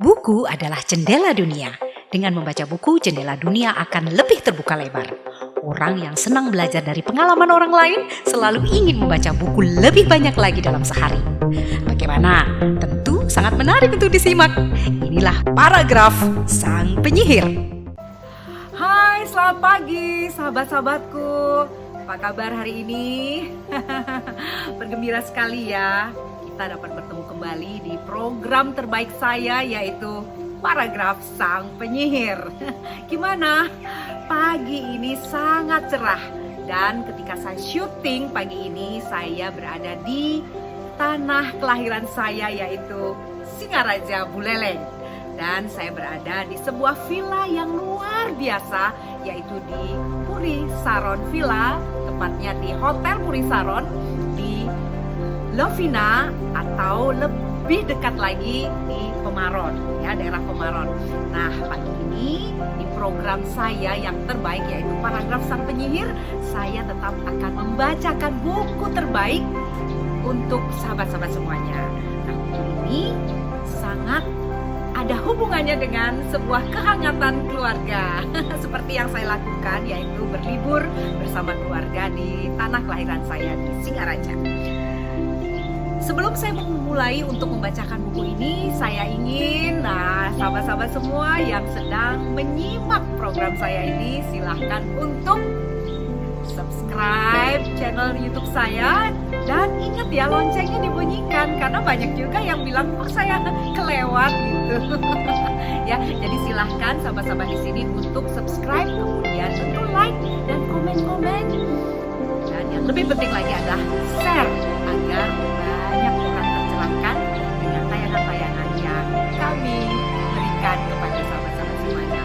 Buku adalah jendela dunia. Dengan membaca buku, jendela dunia akan lebih terbuka lebar. Orang yang senang belajar dari pengalaman orang lain selalu ingin membaca buku lebih banyak lagi dalam sehari. Bagaimana? Tentu sangat menarik untuk disimak. Inilah paragraf sang penyihir. Hai, selamat pagi sahabat-sahabatku. Apa kabar hari ini? Bergembira sekali ya. Kita dapat bertemu kembali di program terbaik saya, yaitu Paragraf Sang Penyihir. Gimana? Pagi ini sangat cerah. Dan ketika saya syuting pagi ini, saya berada di tanah kelahiran saya, yaitu Singaraja, Buleleng. Dan saya berada di sebuah villa yang luar biasa, yaitu di Puri Saron Villa, tepatnya di Hotel Puri Saron di Lovina, atau lebih dekat lagi di Pemaron, ya, daerah Pemaron. Nah, pagi ini di program saya yang terbaik, yaitu Paragraf Sang Penyihir, saya tetap akan membacakan buku terbaik untuk sahabat-sahabat semuanya. Nah, buku ini sangat ada hubungannya dengan sebuah kehangatan keluarga seperti yang saya lakukan, yaitu berlibur bersama keluarga di tanah kelahiran saya di Singaraja. Sebelum saya memulai untuk membacakan buku ini, saya ingin sahabat-sahabat semua yang sedang menyimak program saya ini, silahkan untuk subscribe channel YouTube saya. Dan ingat ya, loncengnya dibunyikan, karena banyak juga yang bilang kok saya kelewat gitu. Ya, jadi silahkan sahabat-sahabat di sini untuk subscribe, kemudian tentu like dan komen-komen. Dan yang lebih penting lagi adalah share agar banyak orang tercerahkan dengan tayangan-tayangan yang kami berikan kepada sahabat-sahabat semuanya.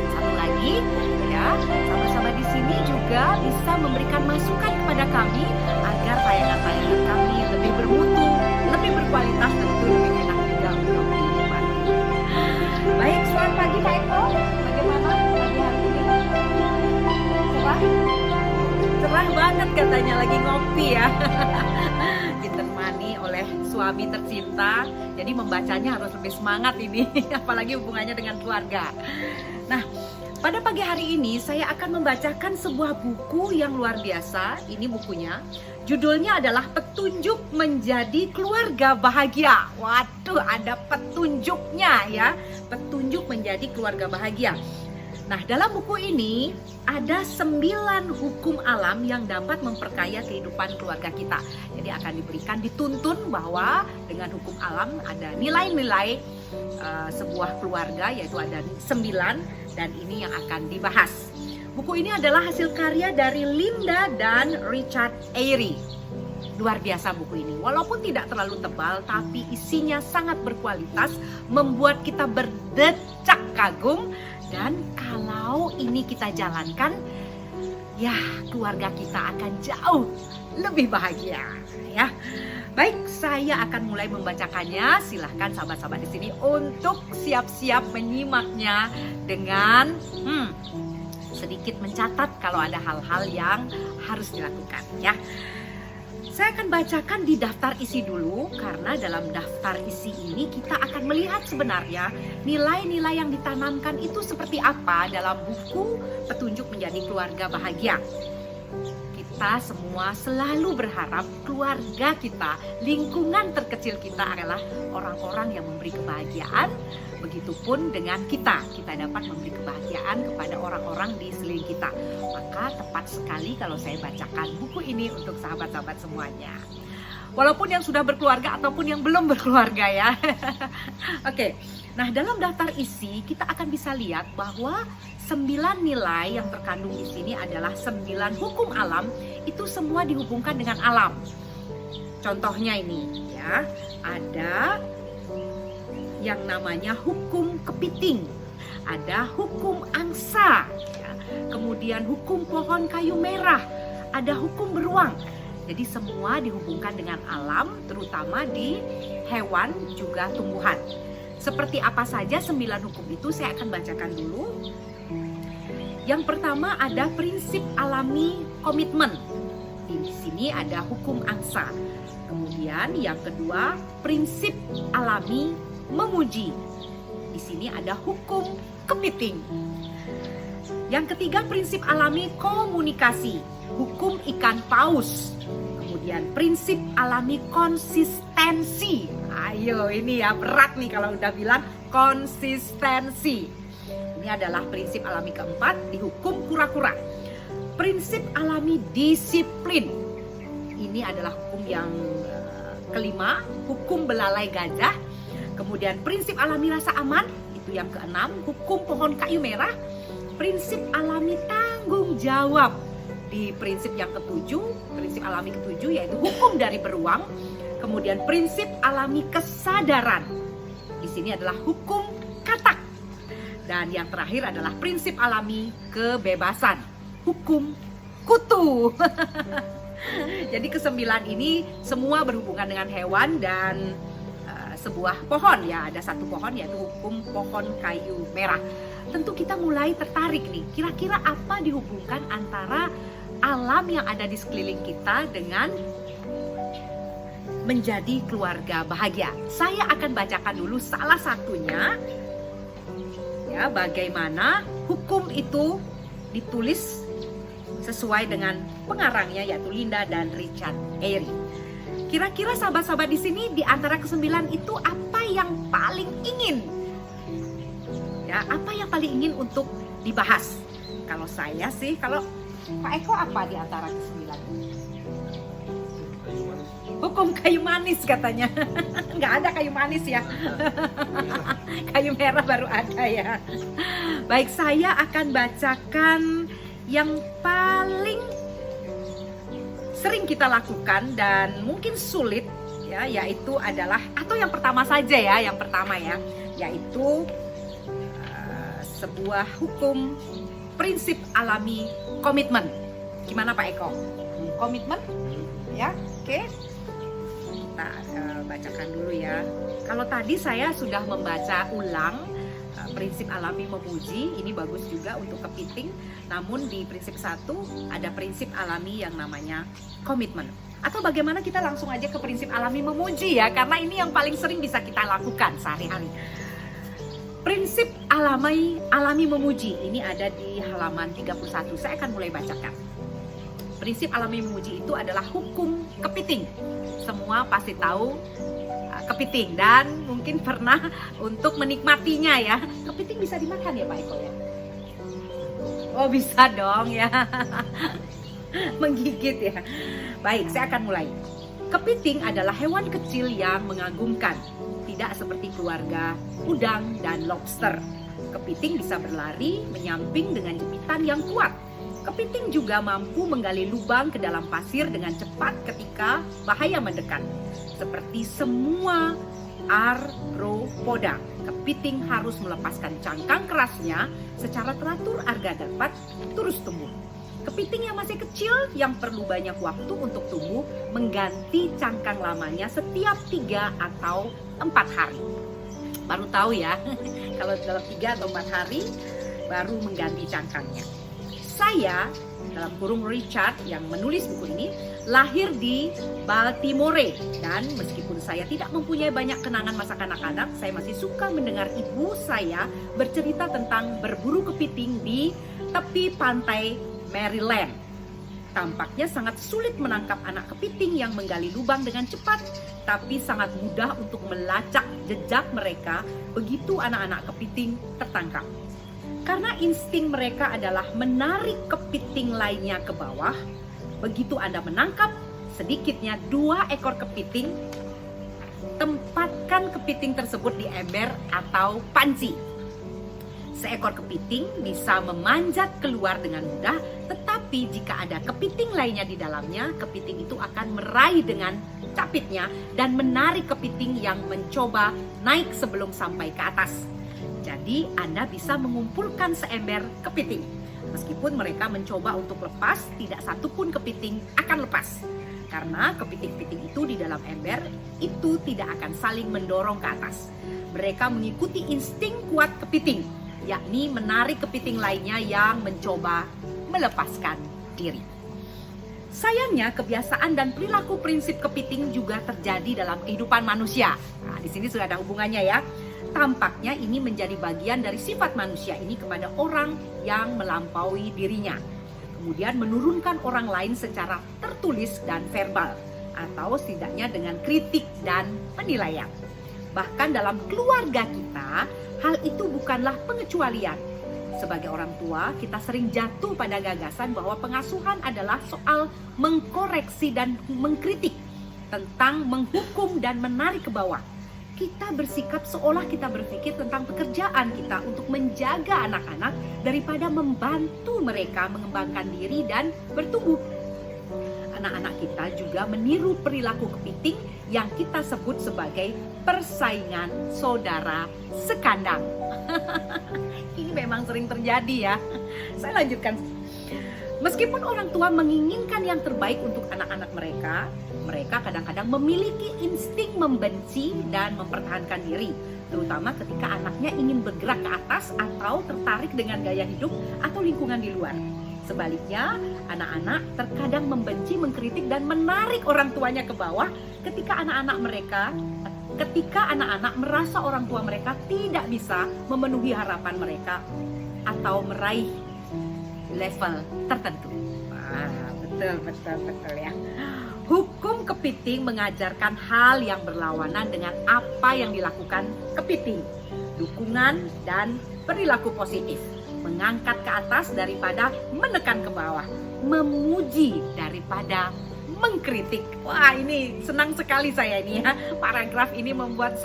Satu lagi, ya, sahabat-sahabat di sini juga bisa memberikan masukan kepada kami agar tayangan-tayangan kami lebih bermutu, lebih berkualitas, tentu lebih enak juga untuk dinikmati. Baik, selamat pagi Pak Eko. Bagaimana pagi hari ini? Cerah? Cerah banget katanya, lagi ngopi ya. Ditemani oleh suami tercinta, jadi membacanya harus lebih semangat ini, apalagi hubungannya dengan keluarga. Nah, pada pagi hari ini saya akan membacakan sebuah buku yang luar biasa. Ini bukunya, judulnya adalah Petunjuk Menjadi Keluarga Bahagia. Waduh, ada petunjuknya ya, petunjuk menjadi keluarga bahagia. Nah, dalam buku ini ada 9 hukum alam yang dapat memperkaya kehidupan keluarga kita. Jadi akan diberikan, dituntun bahwa dengan hukum alam ada nilai-nilai sebuah keluarga, yaitu ada 9, dan ini yang akan dibahas. Buku ini adalah hasil karya dari Linda dan Richard Eyre. Luar biasa buku ini, walaupun tidak terlalu tebal, tapi isinya sangat berkualitas, membuat kita berdecak kagum. Dan kalau ini kita jalankan, ya, keluarga kita akan jauh lebih bahagia, ya. Baik, saya akan mulai membacakannya. Silahkan sahabat-sahabat di sini untuk siap-siap menyimaknya dengan sedikit mencatat kalau ada hal-hal yang harus dilakukan, ya. Saya akan bacakan di daftar isi dulu, karena dalam daftar isi ini kita akan melihat sebenarnya nilai-nilai yang ditanamkan itu seperti apa dalam buku Petunjuk Menjadi Keluarga Bahagia. Kita semua selalu berharap keluarga kita, lingkungan terkecil kita adalah orang-orang yang memberi kebahagiaan. Begitupun dengan kita dapat memberi kebahagiaan kepada orang-orang di sekeliling kita. Maka tepat sekali kalau saya bacakan buku ini untuk sahabat-sahabat semuanya, walaupun yang sudah berkeluarga ataupun yang belum berkeluarga ya. Oke, nah dalam daftar isi kita akan bisa lihat bahwa 9 nilai yang terkandung di sini adalah 9 hukum alam. Itu semua dihubungkan dengan alam. Contohnya ini ya, ada yang namanya hukum kepiting, ada hukum angsa, ya, kemudian hukum pohon kayu merah, ada hukum beruang. Jadi semua dihubungkan dengan alam, terutama di hewan juga tumbuhan. Seperti apa saja 9 hukum itu saya akan bacakan dulu. Yang pertama ada prinsip alami komitmen. Di sini ada hukum angsa. Kemudian yang kedua, prinsip alami memuji. di sini ada hukum kepiting. Yang ketiga, prinsip alami komunikasi, hukum ikan paus. Kemudian prinsip alami konsistensi. Ayo, ini ya berat nih kalau udah bilang konsistensi. Ini adalah prinsip alami keempat di hukum kura-kura. Prinsip alami disiplin. Ini adalah hukum yang kelima, hukum belalai gajah. Kemudian prinsip alami rasa aman, itu yang keenam, hukum pohon kayu merah. Prinsip alami tanggung jawab. Di prinsip yang ketujuh, prinsip alami ketujuh yaitu hukum dari beruang. Kemudian prinsip alami kesadaran. Di sini adalah hukum katak. Dan yang terakhir adalah prinsip alami kebebasan, hukum kutu. Jadi kesembilan ini semua berhubungan dengan hewan dan sebuah pohon ya. Ada satu pohon yaitu hukum pohon kayu merah. Tentu kita mulai tertarik nih, kira-kira apa dihubungkan antara alam yang ada di sekeliling kita dengan menjadi keluarga bahagia. Saya akan bacakan dulu salah satunya, ya, bagaimana hukum itu ditulis sesuai dengan pengarangnya yaitu Linda dan Richard Eyre. Kira-kira sahabat-sahabat di sini di antara kesembilan itu apa yang paling ingin? Ya, apa yang paling ingin untuk dibahas? Kalau saya sih, kalau Pak Eko apa di antara kesembilan? Hukum kayu manis katanya. Nggak ada kayu manis ya. Kayu merah baru ada ya. Baik, saya akan bacakan yang paling sering kita lakukan dan mungkin sulit ya, yaitu adalah, atau yang pertama saja ya, yang pertama ya, yaitu sebuah hukum prinsip alami komitmen. Gimana Pak Eko? Komitmen? Ya, oke. Kita bacakan dulu ya. Kalau tadi saya sudah membaca ulang prinsip alami memuji, ini bagus juga untuk kepiting. Namun di prinsip 1 ada prinsip alami yang namanya komitmen. Atau bagaimana kita langsung aja ke prinsip alami memuji ya, karena ini yang paling sering bisa kita lakukan sehari-hari. Prinsip alami memuji ini ada di halaman 31. Saya akan mulai bacakan. Prinsip alami memuji itu adalah hukum kepiting. Semua pasti tahu kepiting dan mungkin pernah untuk menikmatinya ya. Kepiting bisa dimakan ya Pak Eko ya? Oh bisa dong ya. Menggigit ya. Baik, saya akan mulai. Kepiting adalah hewan kecil yang mengagumkan. Tidak seperti keluarga udang dan lobster. Kepiting bisa berlari, menyamping dengan jepitan yang kuat. Kepiting juga mampu menggali lubang ke dalam pasir dengan cepat ketika bahaya mendekat. Seperti semua arthropoda, kepiting harus melepaskan cangkang kerasnya secara teratur agar dapat terus tumbuh. Kepiting yang masih kecil yang perlu banyak waktu untuk tumbuh mengganti cangkang lamanya setiap 3 atau 4 hari. Baru tahu ya, kalau dalam 3 atau 4 hari baru mengganti cangkangnya. Saya, dalam kurung Richard yang menulis buku ini, lahir di Baltimore. Dan meskipun saya tidak mempunyai banyak kenangan masa kanak-kanak, saya masih suka mendengar ibu saya bercerita tentang berburu kepiting di tepi pantai Maryland. Tampaknya sangat sulit menangkap anak kepiting yang menggali lubang dengan cepat, tapi sangat mudah untuk melacak jejak mereka begitu anak-anak kepiting tertangkap. Karena insting mereka adalah menarik kepiting lainnya ke bawah, begitu Anda menangkap sedikitnya 2 ekor kepiting, tempatkan kepiting tersebut di ember atau panci. Seekor kepiting bisa memanjat keluar dengan mudah, tetapi jika ada kepiting lainnya di dalamnya, kepiting itu akan meraih dengan capitnya dan menarik kepiting yang mencoba naik sebelum sampai ke atas. Jadi Anda bisa mengumpulkan seember kepiting. Meskipun mereka mencoba untuk lepas, tidak satupun kepiting akan lepas. Karena kepiting-kepiting itu di dalam ember itu tidak akan saling mendorong ke atas. Mereka mengikuti insting kuat kepiting, yakni menarik kepiting lainnya yang mencoba melepaskan diri. Sayangnya kebiasaan dan perilaku prinsip kepiting juga terjadi dalam kehidupan manusia. Nah, di sini sudah ada hubungannya ya. Tampaknya ini menjadi bagian dari sifat manusia ini kepada orang yang melampaui dirinya. Kemudian menurunkan orang lain secara tertulis dan verbal, atau setidaknya dengan kritik dan penilaian. Bahkan dalam keluarga kita, hal itu bukanlah pengecualian. Sebagai orang tua, kita sering jatuh pada gagasan bahwa pengasuhan adalah soal mengkoreksi dan mengkritik, tentang menghukum dan menarik ke bawah. Kita bersikap seolah kita berpikir tentang pekerjaan kita untuk menjaga anak-anak daripada membantu mereka mengembangkan diri dan bertumbuh. Anak-anak kita juga meniru perilaku kepiting yang kita sebut sebagai persaingan saudara sekandang. Ini memang sering terjadi ya. Saya lanjutkan. Meskipun orang tua menginginkan yang terbaik untuk anak-anak mereka, mereka kadang-kadang memiliki insting membenci dan mempertahankan diri, terutama ketika anaknya ingin bergerak ke atas atau tertarik dengan gaya hidup atau lingkungan di luar. Sebaliknya, anak-anak terkadang membenci, mengkritik, dan menarik orang tuanya ke bawah ketika anak-anak merasa orang tua mereka tidak bisa memenuhi harapan mereka atau meraih level tertentu. Betul ya. Hukum kepiting mengajarkan hal yang berlawanan dengan apa yang dilakukan kepiting. Dukungan dan perilaku positif. Mengangkat ke atas daripada menekan ke bawah. Memuji daripada mengkritik. Wah, ini senang sekali saya ini ya. Paragraf ini membuat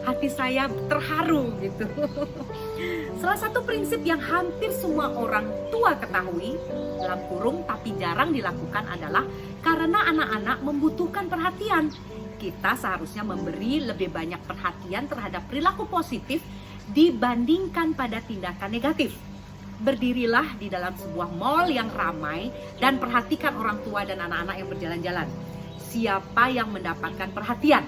hati saya terharu gitu. Salah satu prinsip yang hampir semua orang tua ketahui, dalam kurung tapi jarang dilakukan adalah karena anak-anak membutuhkan perhatian. Kita seharusnya memberi lebih banyak perhatian terhadap perilaku positif dibandingkan pada tindakan negatif. Berdirilah di dalam sebuah mall yang ramai dan perhatikan orang tua dan anak-anak yang berjalan-jalan. Siapa yang mendapatkan perhatian?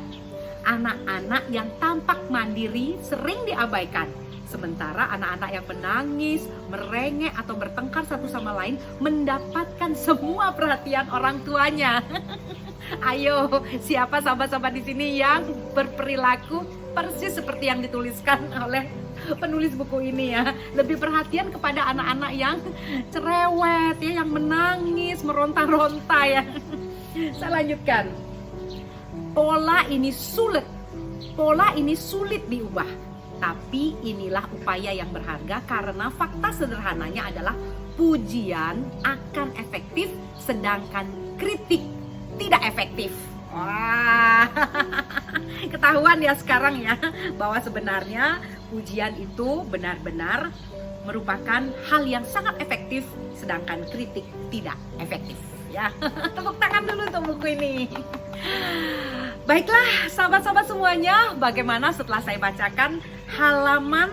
Anak-anak yang tampak mandiri sering diabaikan. Sementara anak-anak yang menangis, merengek atau bertengkar satu sama lain mendapatkan semua perhatian orang tuanya. Ayo, siapa sahabat-sahabat di sini yang berperilaku persis seperti yang dituliskan oleh penulis buku ini ya? Lebih perhatian kepada anak-anak yang cerewet ya, yang menangis, meronta-ronta ya. Saya lanjutkan. Pola ini sulit diubah. Tapi inilah upaya yang berharga karena fakta sederhananya adalah pujian akan efektif sedangkan kritik tidak efektif. Wah, ketahuan ya sekarang ya bahwa sebenarnya pujian itu benar-benar merupakan hal yang sangat efektif sedangkan kritik tidak efektif ya. Tepuk tangan dulu untuk buku ini. Baiklah sahabat-sahabat semuanya, bagaimana setelah saya bacakan halaman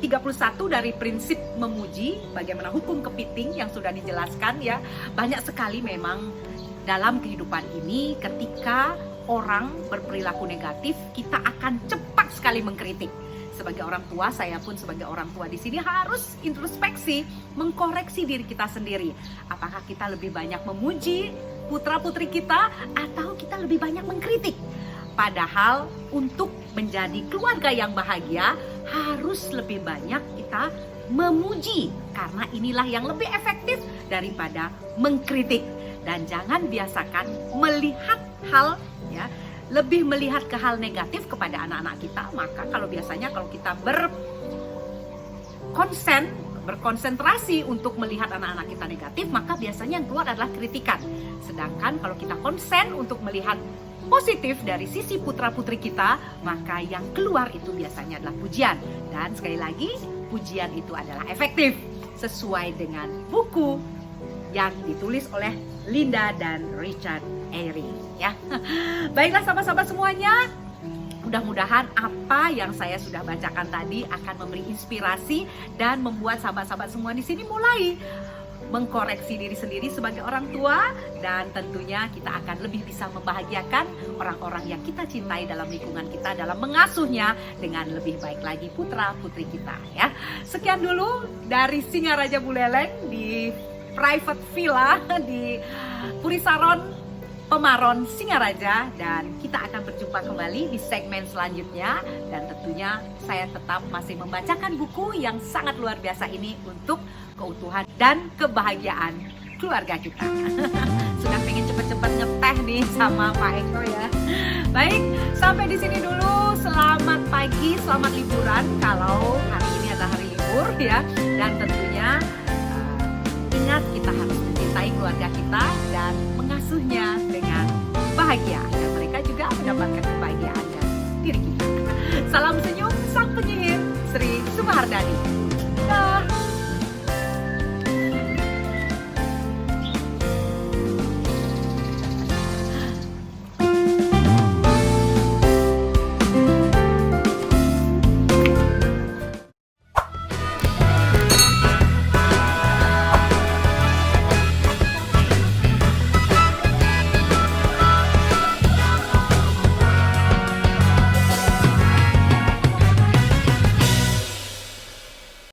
31 dari prinsip memuji, bagaimana hukum kepiting yang sudah dijelaskan ya. Banyak sekali memang dalam kehidupan ini ketika orang berperilaku negatif, kita akan cepat sekali mengkritik. Sebagai orang tua, saya pun sebagai orang tua di sini harus introspeksi, mengkoreksi diri kita sendiri. Apakah kita lebih banyak memuji putra-putri kita atau kita lebih banyak mengkritik? Padahal untuk menjadi keluarga yang bahagia harus lebih banyak kita memuji, karena inilah yang lebih efektif daripada mengkritik. Dan jangan biasakan melihat hal ya, lebih melihat ke hal negatif kepada anak-anak kita. Maka kalau kita berkonsentrasi untuk melihat anak-anak kita negatif, maka biasanya yang keluar adalah kritikan. Sedangkan kalau kita konsen untuk melihat positif dari sisi putra-putri kita, maka yang keluar itu biasanya adalah pujian. Dan sekali lagi, pujian itu adalah efektif sesuai dengan buku yang ditulis oleh Linda dan Richard Eyre ya. Baiklah sahabat-sahabat semuanya, mudah-mudahan apa yang saya sudah bacakan tadi akan memberi inspirasi dan membuat sahabat-sahabat semua di sini mulai mengkoreksi diri sendiri sebagai orang tua, dan tentunya kita akan lebih bisa membahagiakan orang-orang yang kita cintai dalam lingkungan kita, dalam mengasuhnya dengan lebih baik lagi putra-putri kita ya. Sekian dulu dari Singaraja Buleleng di private villa di Puri Saron, Pemaron Singaraja, dan kita akan berjumpa kembali di segmen selanjutnya, dan tentunya saya tetap masih membacakan buku yang sangat luar biasa ini untuk keutuhan dan kebahagiaan keluarga kita. Sudah pengen cepet-cepet ngeteh nih sama Pak Eko ya. Baik, sampai di sini dulu. Selamat pagi, selamat liburan kalau hari ini adalah hari libur ya. Dan tentunya ingat, kita harus mencintai keluarga kita dan mengasuhnya dengan bahagia, dan mereka juga mendapatkan kebahagiaan dari diri kita. Salam